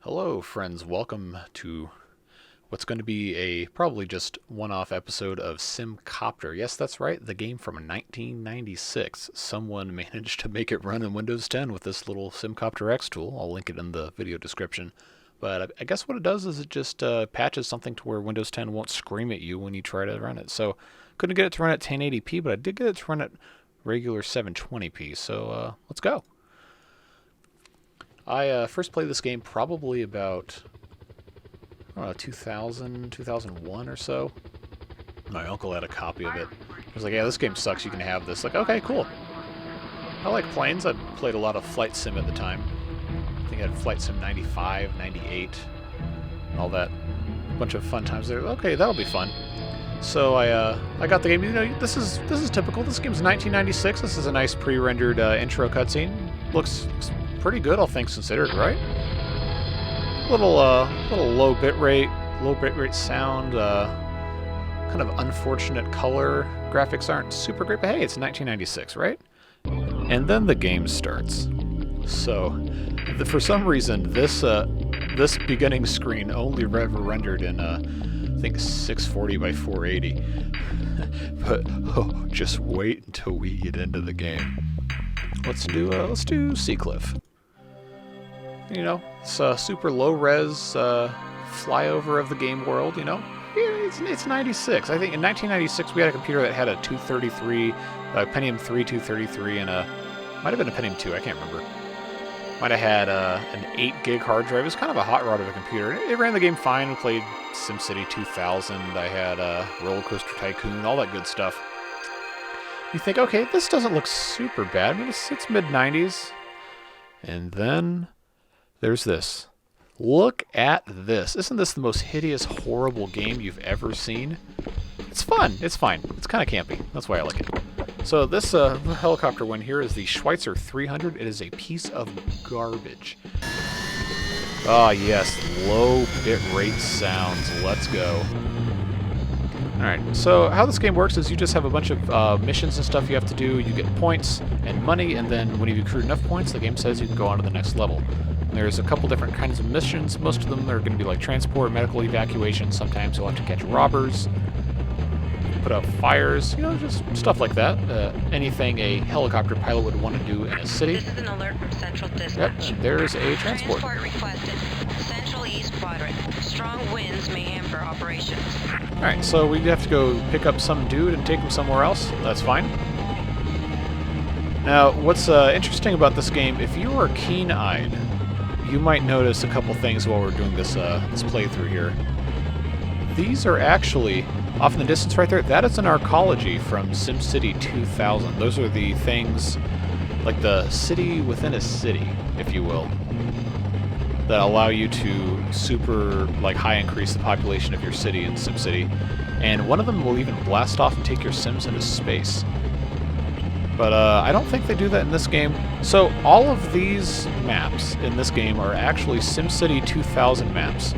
Hello, friends. Welcome to what's going to be a probably just one-off episode of SimCopter. Yes, that's right, the game from 1996. Someone managed to make it run in Windows 10 with this little SimCopter X tool. I'll link it in the video description. But I guess what it does is it just patches something to where Windows 10 won't scream at you when you try to run it. So couldn't get it to run at 1080p, but I did get it to run at regular 720p. So let's go. I first played this game probably about 2000, 2001 or so. My uncle had a copy of it. He was like, yeah, this game sucks, you can have this. Like, okay, cool. I like planes. I played a lot of Flight Sim at the time. I think I had Flight Sim 95, 98, and all that. A bunch of fun times there. Okay, that'll be fun. So I got the game. You know, this is typical. This game's 1996. This is a nice pre-rendered intro cutscene. Looks pretty good, all things considered, right? Little low bitrate sound, kind of unfortunate color. Graphics aren't super great, but hey, it's 1996, right? And then the game starts. So, for some reason, this beginning screen only ever rendered in I think 640 by 480. But just wait until we get into the game. Let's do Seacliff. You know, it's a super low res flyover of the game world. You know, it's 96. I think in 1996 we had a computer that had a 233, Pentium 3 233, and might have been a Pentium 2. I can't remember. Might have had an 8 gig hard drive. It was kind of a hot rod of a computer. It ran the game fine. We played SimCity 2000. I had Roller Coaster Tycoon, all that good stuff. You think, okay, this doesn't look super bad. I mean, it's mid 90s, and then there's this. Look at this. Isn't this the most hideous, horrible game you've ever seen? It's fun. It's fine. It's kind of campy. That's why I like it. So this helicopter one here is the Schweitzer 300. It is a piece of garbage. Ah, yes. Low bitrate sounds. Let's go. Alright, so how this game works is you just have a bunch of missions and stuff you have to do. You get points and money, and then when you've accrued enough points, the game says you can go on to the next level. There's a couple different kinds of missions. Most of them are going to be like transport, medical evacuation. Sometimes you'll have to catch robbers, put out fires, you know, just stuff like that. Anything a helicopter pilot would want to do in a city. This is an alert from Central Yep, Dispatch. and there's a transport. Transport requested. Central East Quadrant. Strong winds may hamper operations. Alright, so we have to go pick up some dude and take him somewhere else. That's fine. Now, what's interesting about this game, if you are keen-eyed, you might notice a couple things while we're doing this playthrough here. These are actually, off in the distance right there, that is an arcology from SimCity 2000. Those are the things, like the city within a city, if you will, that allow you to super, like, high increase the population of your city in SimCity. And one of them will even blast off and take your Sims into space. But I don't think they do that in this game. So all of these maps in this game are actually SimCity 2000 maps.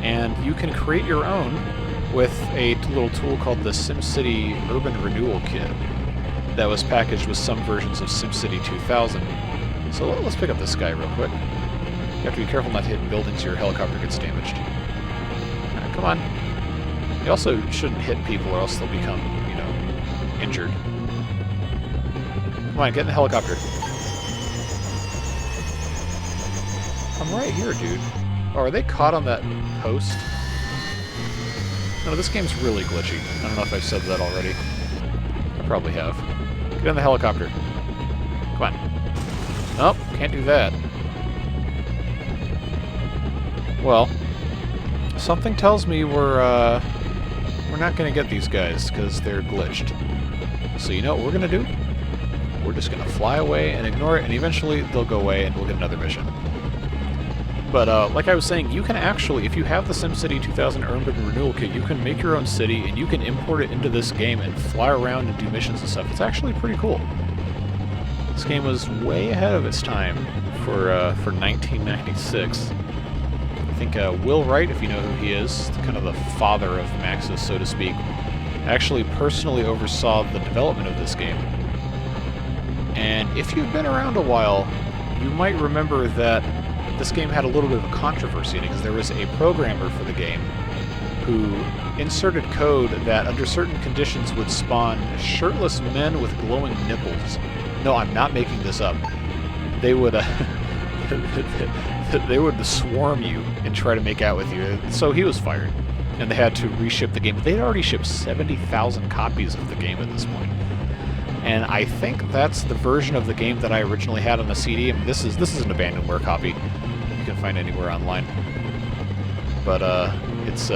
And you can create your own with a little tool called the SimCity Urban Renewal Kit that was packaged with some versions of SimCity 2000. So let's pick up this guy real quick. You have to be careful not to hit buildings or your helicopter gets damaged. Alright, come on. You also shouldn't hit people or else they'll become, you know, injured. Come on, get in the helicopter. I'm right here, dude. Oh, are they caught on that post? No, this game's really glitchy. I don't know if I've said that already. I probably have. Get in the helicopter. Come on. Nope, can't do that. Well, something tells me we're not gonna get these guys because they're glitched. So you know what we're gonna do? We're just gonna fly away and ignore it, and eventually they'll go away and we'll get another mission. But like I was saying, you can actually, if you have the SimCity 2000 Urban Renewal Kit, you can make your own city and you can import it into this game and fly around and do missions and stuff. It's actually pretty cool. This game was way ahead of its time for 1996. I think Will Wright, if you know who he is, kind of the father of Maxis, so to speak, actually personally oversaw the development of this game. And if you've been around a while, you might remember that this game had a little bit of a controversy in it because there was a programmer for the game who inserted code that under certain conditions would spawn shirtless men with glowing nipples. No, I'm not making this up. They would they would swarm you and try to make out with you. So he was fired, and they had to reship the game. But they'd already shipped 70,000 copies of the game at this point. And I think that's the version of the game that I originally had on a CD. I mean, this is an abandonware copy you can find anywhere online. But it's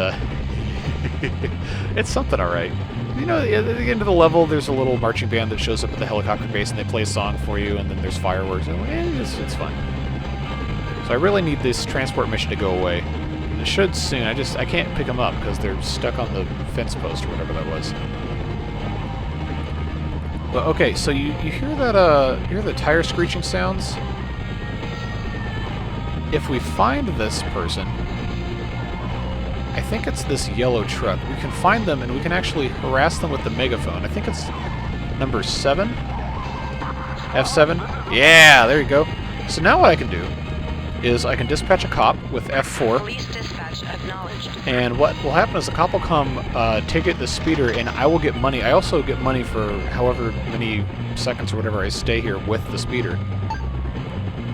it's something, all right. You know, at the end of the level, there's a little marching band that shows up at the helicopter base, and they play a song for you, and then there's fireworks. And it's fun. So I really need this transport mission to go away. And it should soon. I can't pick them up because they're stuck on the fence post or whatever that was. But okay, so you hear that you hear the tire screeching sounds? If we find this person, I think it's this yellow truck. We can find them and we can actually harass them with the megaphone. I think it's number 7? F7? Yeah, there you go. So now what I can do is I can dispatch a cop with F4. Police dispatch acknowledged. And what will happen is the cop will come ticket the speeder, and I will get money. I also get money for however many seconds or whatever I stay here with the speeder.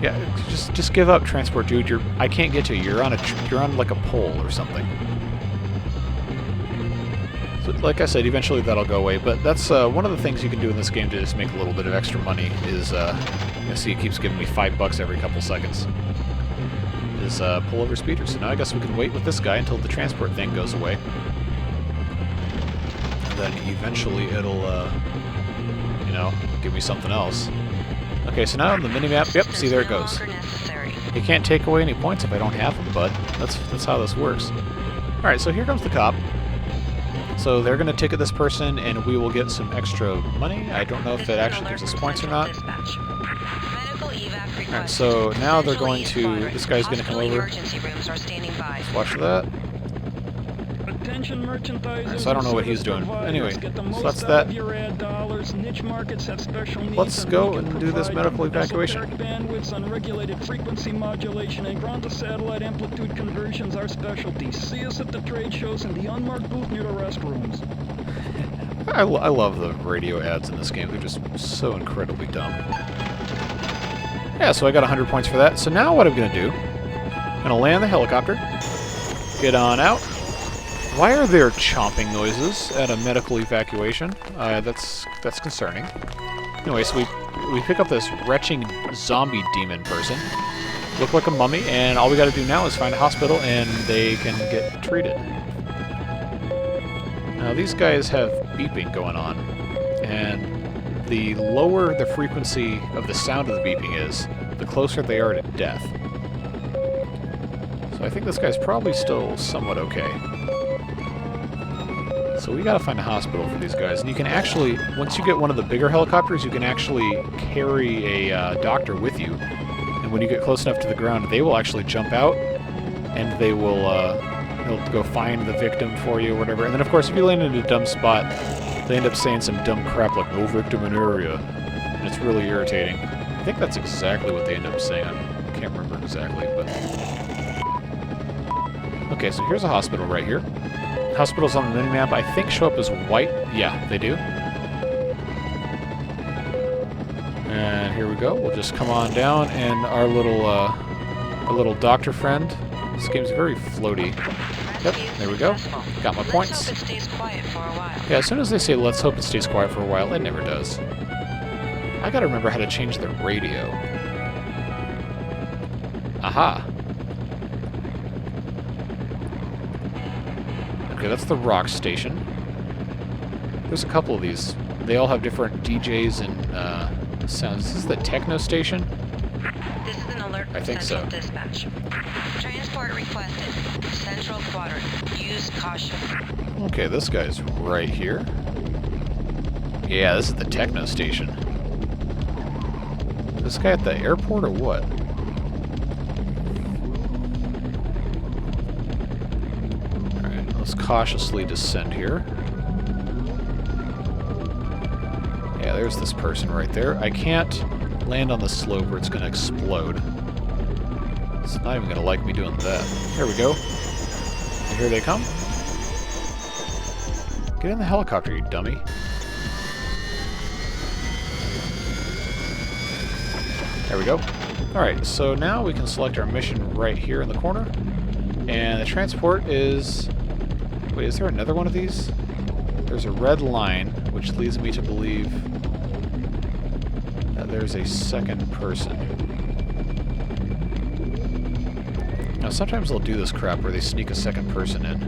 Yeah, just give up, transport dude. I can't get to you. You're on like a pole or something. So, like I said, eventually that'll go away. But that's one of the things you can do in this game to just make a little bit of extra money. Is you see, it keeps giving me $5 every couple seconds. Is pull over speeder. So now I guess we can wait with this guy until the transport thing goes away. And then eventually it'll, you know, give me something else. Okay, so now on the minimap, yep, see, there it goes. You can't take away any points if I don't have them, bud. That's how this works. Alright, so here comes the cop. So they're going to ticket this person, and we will get some extra money. I don't know if it actually gives us points or not. Alright, so now they're going to... This guy's going to come over. Let's watch that. Alright, so I don't know what he's doing. Anyway, so that's that. Let's go and do this medical evacuation. Unregulated frequency modulation and ground to satellite amplitude conversions are specialties. See us at the trade shows in the unmarked booth near the restrooms. I love the radio ads in this game. They're just so incredibly dumb. Yeah, so I got 100 points for that. So now what I'm going to do, I'm going to land the helicopter, get on out. Why are there chomping noises at a medical evacuation? That's concerning. Anyway, so we pick up this retching zombie demon person. Look like a mummy, and all we got to do now is find a hospital, and they can get treated. Now these guys have beeping going on, and the lower the frequency of the sound of the beeping is, the closer they are to death. So I think this guy's probably still somewhat okay. So we gotta find a hospital for these guys. And you can actually, once you get one of the bigger helicopters, you can actually carry a doctor with you. And when you get close enough to the ground, they will actually jump out, and they will they'll go find the victim for you or whatever. And then, of course, if you land in a dumb spot, they end up saying some dumb crap like, no victim in area. And it's really irritating. I think that's exactly what they end up saying. I can't remember exactly, but... Okay, so here's a hospital right here. Hospitals on the minimap, I think, show up as white. Yeah, they do. And here we go. We'll just come on down, and our little doctor friend. This game's very floaty. Yep, there we go. Got my points. Yeah, as soon as they say, let's hope it stays quiet for a while, it never does. I gotta remember how to change the radio. Aha. Okay, that's the rock station. There's a couple of these. They all have different DJs and sounds. This is the techno station? This is an alert I think so. Dispatch. Transport requested. Central quadrant. Use caution. Okay, this guy's right here. Yeah, this is the techno station. This guy at the airport or what? Let's cautiously descend here. Yeah, there's this person right there. I can't land on the slope or it's going to explode. It's not even gonna like me doing that. There we go. And here they come. Get in the helicopter, you dummy. There we go. Alright, so now we can select our mission right here in the corner. And the transport is... Wait, is there another one of these? There's a red line, which leads me to believe that there's a second person. Now, sometimes they'll do this crap where they sneak a second person in.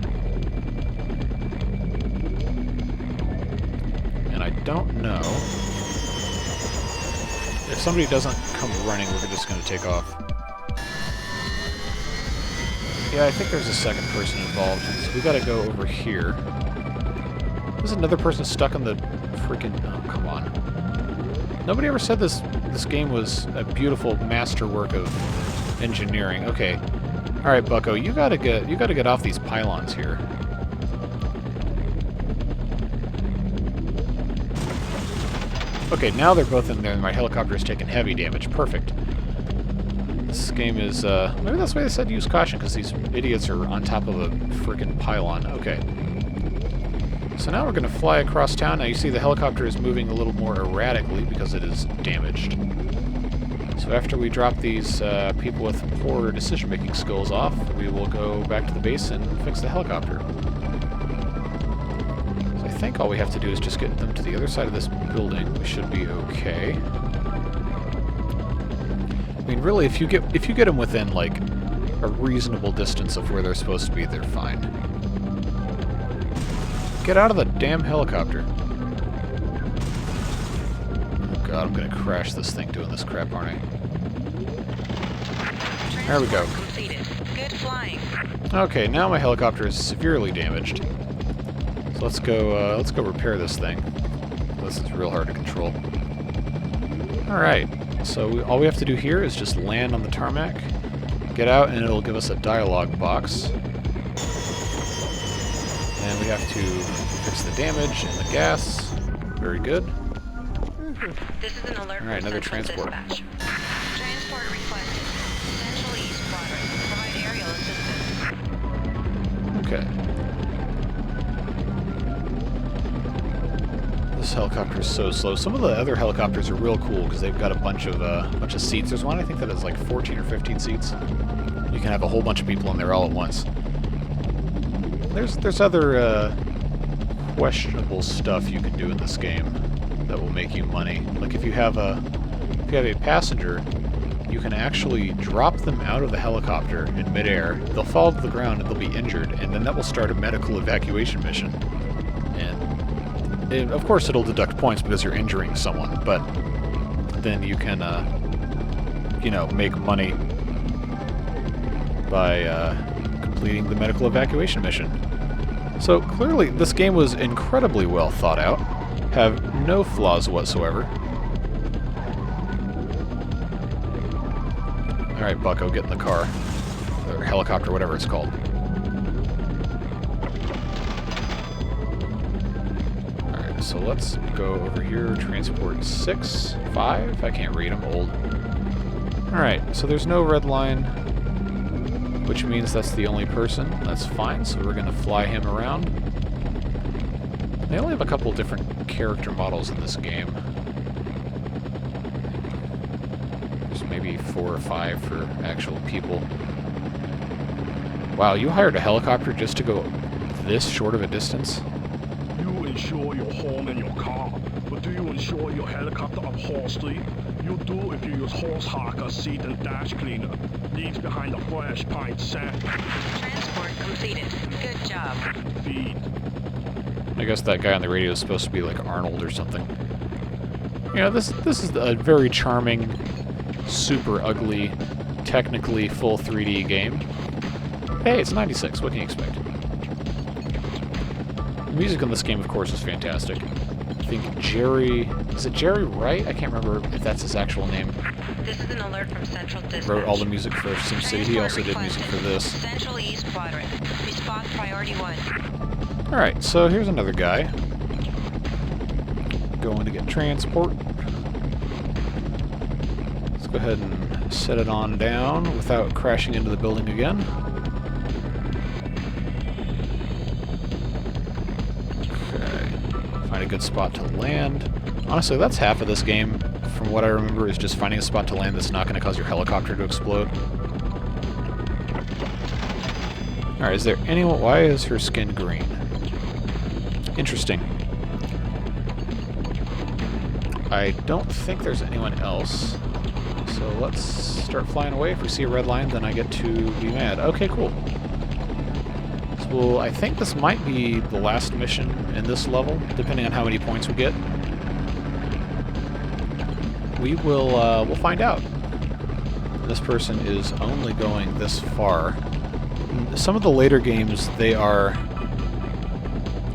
And I don't know... If somebody doesn't come running, we're just going to take off. Yeah, I think there's a second person involved. So we got to go over here. There's another person stuck in the freaking... Oh, come on. Nobody ever said this game was a beautiful masterwork of engineering. Okay. All right, Bucko, you got to get off these pylons here. Okay, now they're both in there and my helicopter is taking heavy damage. Perfect. This game is, maybe that's why they said use caution, because these idiots are on top of a freaking pylon. Okay. So now we're going to fly across town. Now you see the helicopter is moving a little more erratically because it is damaged. So after we drop these people with poor decision-making skills off, we will go back to the base and fix the helicopter. I think all we have to do is just get them to the other side of this building. We should be okay. I mean, really, if you get them within like a reasonable distance of where they're supposed to be, they're fine. Get out of the damn helicopter! Oh god, I'm gonna crash this thing doing this crap, aren't I? There we go. Completed. Good flying. Okay, now my helicopter is severely damaged. Let's go repair this thing. This is real hard to control. Alright, so all we have to do here is just land on the tarmac, get out, and it'll give us a dialogue box. And we have to fix the damage and the gas. Very good. This is an alert. Alright, another from Central transport. Dispatch. Transport requested. Central East Quadrant. Provide aerial assistance. Okay. This helicopter is so slow. Some of the other helicopters are real cool because they've got a bunch of seats. There's one I think that has like 14 or 15 seats. You can have a whole bunch of people in there all at once. There's other questionable stuff you can do in this game that will make you money. Like if you have a passenger, you can actually drop them out of the helicopter in midair. They'll fall to the ground and they'll be injured, and then that will start a medical evacuation mission. And of course it'll deduct points because you're injuring someone, but then you can, make money by completing the medical evacuation mission. So clearly this game was incredibly well thought out, have no flaws whatsoever. Alright, Bucko, get in the car. Or helicopter, whatever it's called. Alright, so let's go over here. Transport 6, 5. I can't read, I'm old. Alright, so there's no red line, which means that's the only person. That's fine, so we're going to fly him around. They only have a couple different character models in this game. There's maybe 4 or 5 for actual people. Wow, you hired a helicopter just to go this short of a distance? You insure your home and your car, but do you insure your helicopter upholstery? You do if you use horse hacker, seat and dash cleaner. Leaves behind a fresh pint sand. Transport completed. Good job. Feed. I guess that guy on the radio is supposed to be like Arnold or something. You know, this is a very charming, super ugly, technically full 3D game. Hey, it's 96. What can you expect? The music in this game, of course, is fantastic. I think Jerry... Is it Jerry Wright? I can't remember if that's his actual name. This is an alert from Central Dispatch. Wrote all the music for SimCity. He also did music for this. Central East Quadrant. Response priority 1. Alright, so here's another guy. Going to get transport. Let's go ahead and set it on down without crashing into the building again. Okay. Find a good spot to land. Honestly, that's half of this game, from what I remember, is just finding a spot to land that's not going to cause your helicopter to explode. Alright, is there anyone... Why is her skin green? Interesting. I don't think there's anyone else. So let's start flying away. If we see a red line, then I get to be mad. Okay, cool. So I think this might be the last mission in this level, depending on how many points we get. We'll find out. This person is only going this far. Some of the later games, they are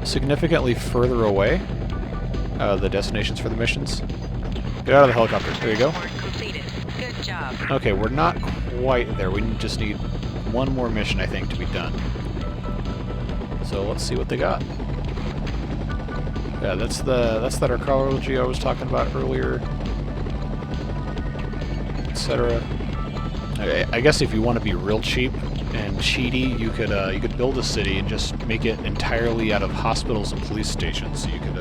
significantly further away, the destinations for the missions. Get out of the helicopter. There you go. Completed. Good job. Okay, we're not quite there. We just need one more mission, I think, to be done. So let's see what they got. Yeah, that's that archaeology I was talking about earlier, etc. Okay, I guess if you want to be real cheap and cheaty, you could build a city and just make it entirely out of hospitals and police stations, so you could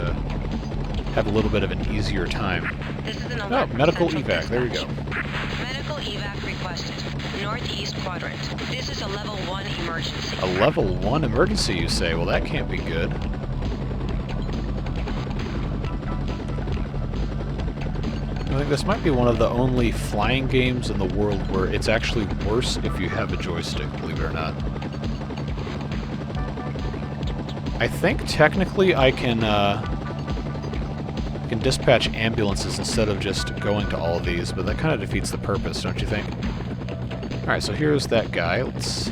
have a little bit of an easier time. This is an Oh, alert medical from evac. There you go. Medical evac requested. Northeast quadrant. This is a level 1 emergency. A level 1 emergency, you say? Well, that can't be good. I think this might be one of the only flying games in the world where it's actually worse if you have a joystick, believe it or not. I think technically I can dispatch ambulances instead of just going to all of these, but that kind of defeats the purpose, don't you think? Alright, so here's that guy. Let's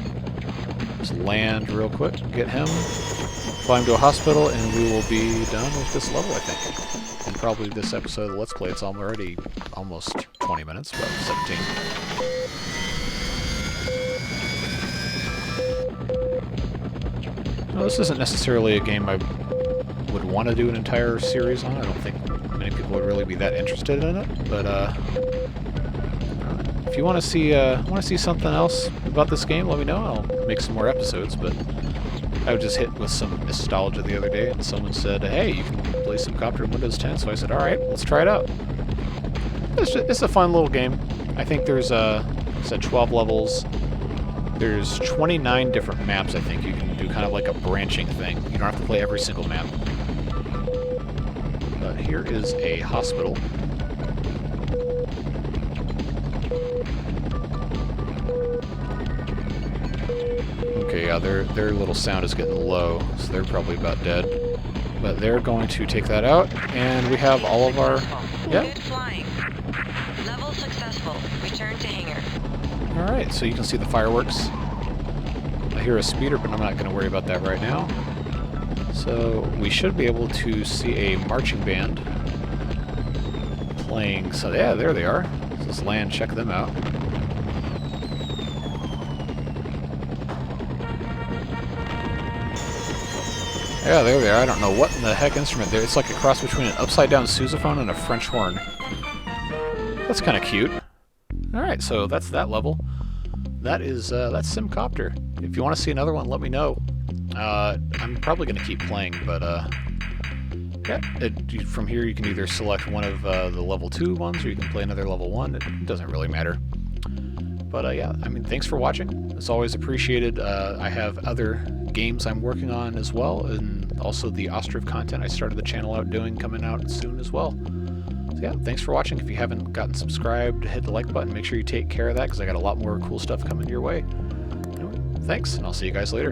just land real quick, get him, fly him to a hospital, and we will be done with this level, I think. And probably this episode of the Let's Play, it's already almost 20 minutes, about 17. Well, this isn't necessarily a game I would want to do an entire series on. I don't think many people would really be that interested in it, but if you want to see something else about this game, let me know. I'll make some more episodes. But I was just hit with some nostalgia the other day, and someone said, "Hey, you can play SimCopter in Windows 10." So I said, "All right, let's try it out." It's a fun little game. I think there's 12 levels. There's 29 different maps. I think you can do kind of like a branching thing. You don't have to play every single map. But here is a hospital. Okay, yeah, their little sound is getting low, so they're probably about dead. But they're going to take that out, and we have all of our... Yeah. Good flying. Level successful. Return to hangar. Alright, so you can see the fireworks. I hear a speeder, but I'm not going to worry about that right now. So we should be able to see a marching band playing. So yeah, there they are. So let's land, check them out. Yeah, there they are. I don't know what in the heck instrument there. It's like a cross between an upside-down sousaphone and a French horn. That's kind of cute. Alright, so that's that level. That's SimCopter. If you want to see another one, let me know. I'm probably going to keep playing, but yeah, from here you can either select one of the level 2 ones, or you can play another level 1. It doesn't really matter. But yeah, I mean, thanks for watching. It's always appreciated. I have other games I'm working on as well, and also the Ostriv content I started the channel out doing coming out soon as well. So yeah, thanks for watching. If you haven't gotten subscribed, hit the like button. Make sure you take care of that, because I got a lot more cool stuff coming your way. Anyway, thanks, and I'll see you guys later.